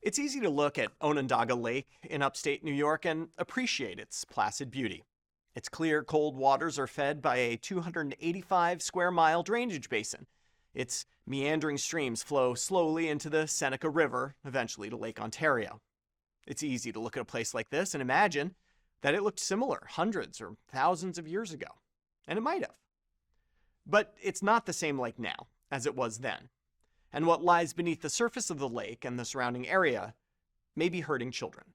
It's easy to look at Onondaga Lake in upstate New York and appreciate its placid beauty. Its clear, cold waters are fed by a 285 square mile drainage basin. Its meandering streams flow slowly into the Seneca River, eventually to Lake Ontario. It's easy to look at a place like this and imagine that it looked similar hundreds or thousands of years ago. And it might have. But it's not the same lake now as it was then. And what lies beneath the surface of the lake and the surrounding area may be hurting children.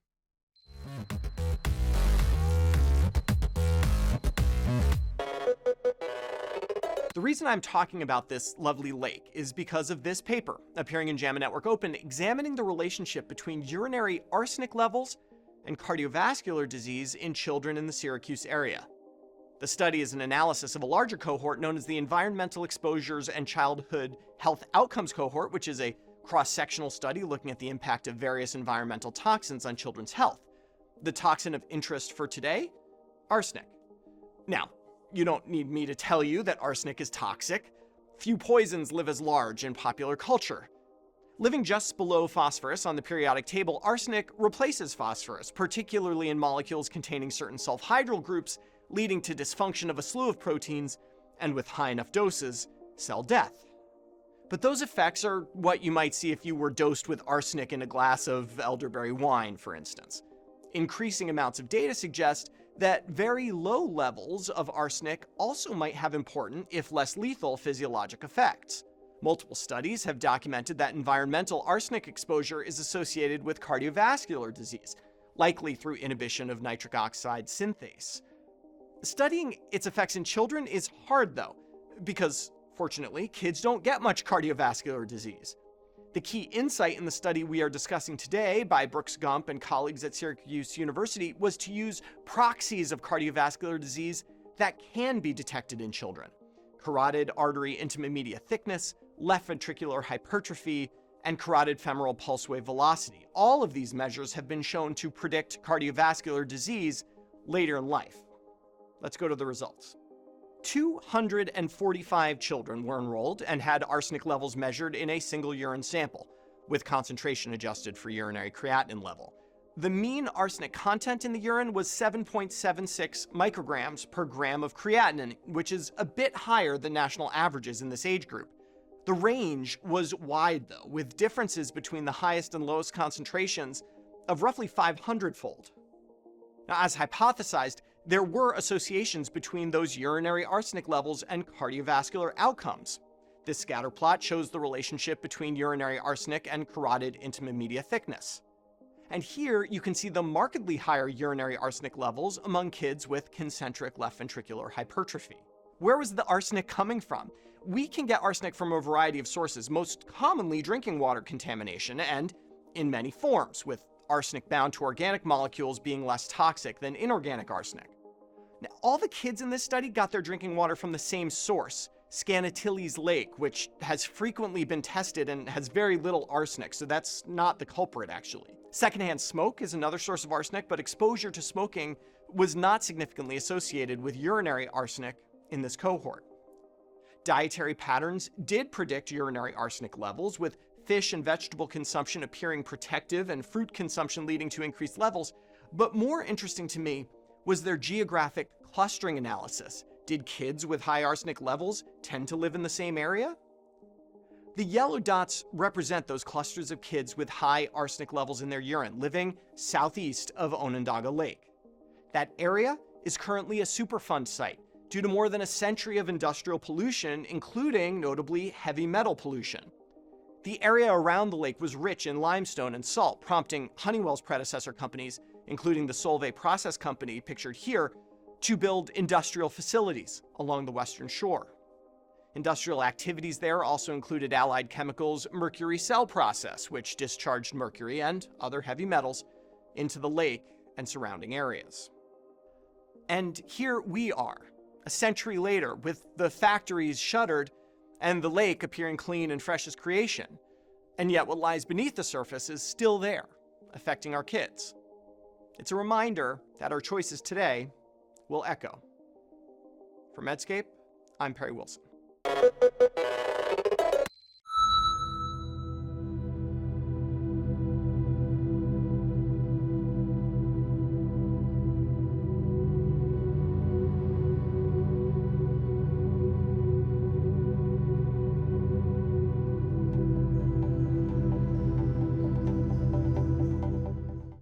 The reason I'm talking about this lovely lake is because of this paper appearing in JAMA Network Open examining the relationship between urinary arsenic levels and cardiovascular disease in children in the Syracuse area. The study is an analysis of a larger cohort known as the Environmental Exposures and Childhood Health Outcomes cohort, which is a cross-sectional study looking at the impact of various environmental toxins on children's health. The toxin of interest for today? Arsenic. Now, you don't need me to tell you that arsenic is toxic. Few poisons live as large in popular culture. Living just below phosphorus on the periodic table, arsenic replaces phosphorus, particularly in molecules containing certain sulfhydryl groups, leading to dysfunction of a slew of proteins, and with high enough doses, cell death. But those effects are what you might see if you were dosed with arsenic in a glass of elderberry wine, for instance. Increasing amounts of data suggest that very low levels of arsenic also might have important, if less lethal, physiologic effects. Multiple studies have documented that environmental arsenic exposure is associated with cardiovascular disease, likely through inhibition of nitric oxide synthase. Studying its effects in children is hard, though, because, fortunately, kids don't get much cardiovascular disease. The key insight in the study we are discussing today by Brooks Gump and colleagues at Syracuse University was to use proxies of cardiovascular disease that can be detected in children: carotid artery intima media thickness, left ventricular hypertrophy, and carotid femoral pulse wave velocity. All of these measures have been shown to predict cardiovascular disease later in life. Let's go to the results. 245 children were enrolled and had arsenic levels measured in a single urine sample, with concentration adjusted for urinary creatinine level. The mean arsenic content in the urine was 7.76 micrograms per gram of creatinine, which is a bit higher than national averages in this age group. The range was wide, though, with differences between the highest and lowest concentrations of roughly 500-fold. Now, as hypothesized, there were associations between those urinary arsenic levels and cardiovascular outcomes. This scatter plot shows the relationship between urinary arsenic and carotid intima media thickness. And here you can see the markedly higher urinary arsenic levels among kids with concentric left ventricular hypertrophy. Where was the arsenic coming from? We can get arsenic from a variety of sources, most commonly drinking water contamination, and in many forms, with arsenic bound to organic molecules being less toxic than inorganic arsenic. Now, all the kids in this study got their drinking water from the same source, Scanatiles Lake, which has frequently been tested and has very little arsenic, so that's not the culprit, actually. Secondhand smoke is another source of arsenic, but exposure to smoking was not significantly associated with urinary arsenic in this cohort. Dietary patterns did predict urinary arsenic levels, with fish and vegetable consumption appearing protective and fruit consumption leading to increased levels, but more interesting to me was their geographic clustering analysis. Did kids with high arsenic levels tend to live in the same area? The yellow dots represent those clusters of kids with high arsenic levels in their urine living southeast of Onondaga Lake. That area is currently a Superfund site due to more than a century of industrial pollution, including, notably, heavy metal pollution. The area around the lake was rich in limestone and salt, prompting Honeywell's predecessor companies, including the Solvay process company pictured here, to build industrial facilities along the western shore. Industrial activities there also included Allied Chemicals' mercury cell process, which discharged mercury and other heavy metals into the lake and surrounding areas. And here we are, a century later, with the factories shuttered and the lake appearing clean and fresh as creation. And yet what lies beneath the surface is still there, affecting our kids. It's a reminder that our choices today will echo. For Medscape, I'm Perry Wilson.